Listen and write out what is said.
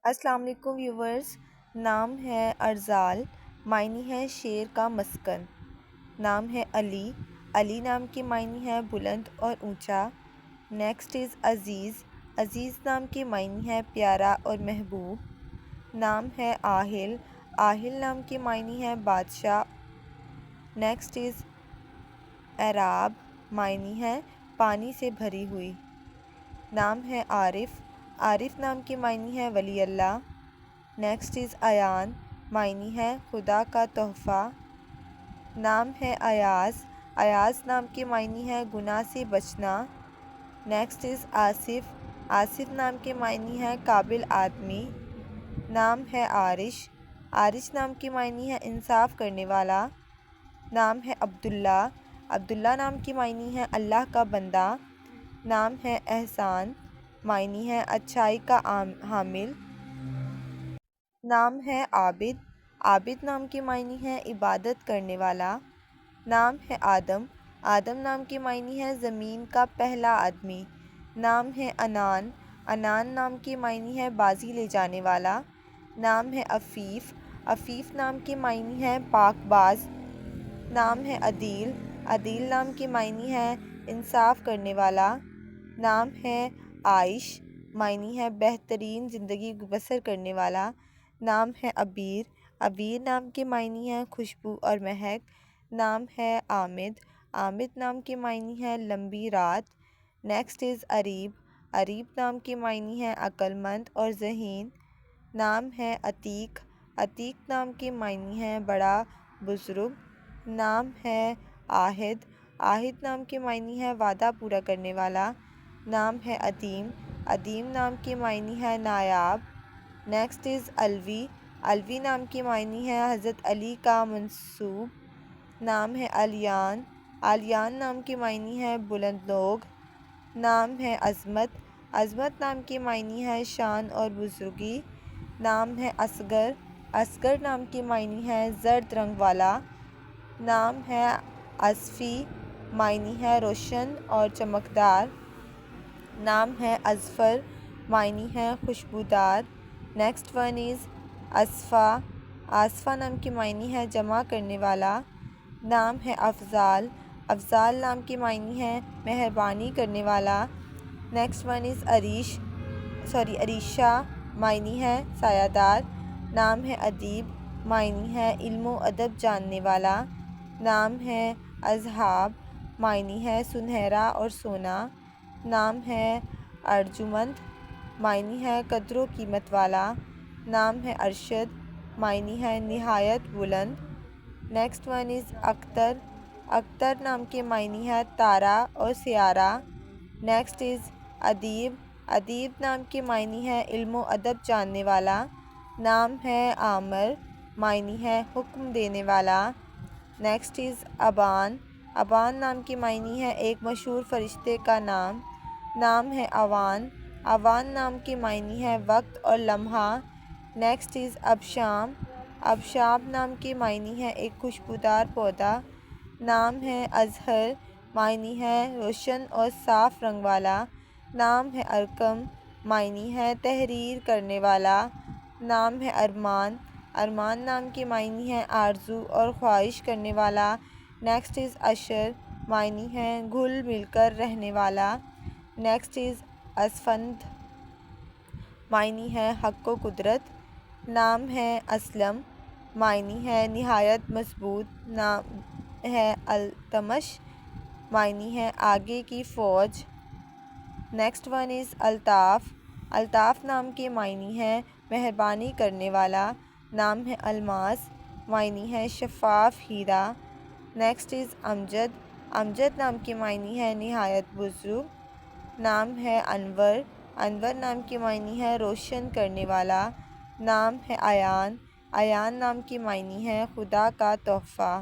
السلام علیکم ویورز۔ نام ہے ارزال، معنی ہے شیر کا مسکن۔ نام ہے علی، علی نام کی معنی ہے بلند اور اونچا۔ نیکسٹ از عزیز، عزیز نام کی معنی ہے پیارا اور محبوب۔ نام ہے آہل، آہل نام کی معنی ہے بادشاہ۔ نیکسٹ از عراب، معنی ہے پانی سے بھری ہوئی۔ نام ہے عارف، عارف نام کی معنی ہے ولی اللہ۔ نیکسٹ از ایان، معنی ہے خدا کا تحفہ۔ نام ہے ایاز، ایاز نام کی معنی ہے گناہ سے بچنا۔ نیکسٹ از آصف، آصف نام کی معنی ہے قابل آدمی۔ نام ہے عارش، عارش نام کی معنی ہے انصاف کرنے والا۔ نام ہے عبداللہ، عبداللہ نام کی معنی ہے اللہ کا بندہ۔ نام ہے احسان، معنی ہے اچھائی کا حامل۔ نام ہے عابد، عابد نام کی معنی ہے عبادت کرنے والا۔ نام ہے آدم، آدم نام کی معنی ہے زمین کا پہلا آدمی۔ نام ہے انان، انان نام کی معنی ہے بازی لے جانے والا۔ نام ہے عفیف، عفیف نام کی معنی ہے پاک باز۔ نام ہے عدیل، عدیل نام کی معنی ہے انصاف کرنے والا۔ نام ہے عائش، معنی ہے بہترین زندگی بسر کرنے والا۔ نام ہے عبیر، عبیر نام کی معنی ہے خوشبو اور مہک۔ نام ہے عامد، عامد نام کی معنی ہے لمبی رات۔ نیکسٹ از اریب، اریب نام کی معنی ہے عقل مند اور ذہین۔ نام ہے عتیق، عتیق نام کی معنی ہے بڑا بزرگ۔ نام ہے عاہد، عاہد نام کی معنی ہے وعدہ پورا کرنے والا۔ نام ہے عدیم، عدیم نام کی معنی ہے نایاب۔ نیکسٹ از علوی، علوی نام کی معنی ہے حضرت علی کا منسوب۔ نام ہے علیان، علیان نام کی معنی ہے بلند لوگ۔ نام ہے عظمت، عظمت نام کی معنی ہے شان اور بزرگی۔ نام ہے اصغر، اصغر نام کی معنی ہے زرد رنگ والا۔ نام ہے اصفی، معنی ہے روشن اور چمکدار۔ نام ہے اذفر، معنی ہے خوشبودار۔ نیکسٹ ون از اصفیٰ، اصفیٰ نام کی معنی ہے جمع کرنے والا۔ نام ہے افضال، افضال نام کی معنی ہے مہربانی کرنے والا۔ نیکسٹ ون از عریشہ، معنی ہے سایہ دار۔ نام ہے ادیب، معنی ہے علم و ادب جاننے والا۔ نام ہے اذہاب، معنی ہے سنہرا اور سونا۔ نام ہے ارجمند، معنی ہے قدر و قیمت والا۔ نام ہے ارشد، معنی ہے نہایت بلند۔ Next one is Akhtar, Akhtar نام کی معنی ہے تارا اور سیارہ۔ نیکسٹ از ادیب، ادیب نام کی معنی ہے علم و ادب جاننے والا۔ نام ہے عامر، معنی ہے حکم دینے والا۔ نیکسٹ از ابان، ابان نام کی معنی ہے ایک مشہور فرشتے کا نام۔ نام ہے اوان، اوان نام کی معنی ہے وقت اور لمحہ۔ نیکسٹ از ابشام، ابشام نام کی معنی ہے ایک خوشبودار پودا۔ نام ہے ازہر، معنی ہے روشن اور صاف رنگ والا۔ نام ہے ارقم، معنی ہے تحریر کرنے والا۔ نام ہے ارمان، ارمان نام کی معنی ہے آرزو اور خواہش کرنے والا۔ نیکسٹ از عشر، معنی ہے گھل مل کر رہنے والا۔ نیکسٹ از اسفند، معنی ہے حق و قدرت۔ نام ہے اسلم، معنی ہے نہایت مضبوط۔ نام ہے التمش، معنی ہے آگے کی فوج۔ Next one is Altaf, Altaf نام کی معنی ہے مہربانی کرنے والا۔ نام ہے الماس، معنی ہے شفاف ہیرا۔ نیکسٹ از امجد، امجد نام کی معنی ہے نہایت بزرگ۔ نام ہے انور، انور نام کی معنی ہے روشن کرنے والا۔ نام ہے ایان، ایان نام کی معنی ہے خدا کا تحفہ۔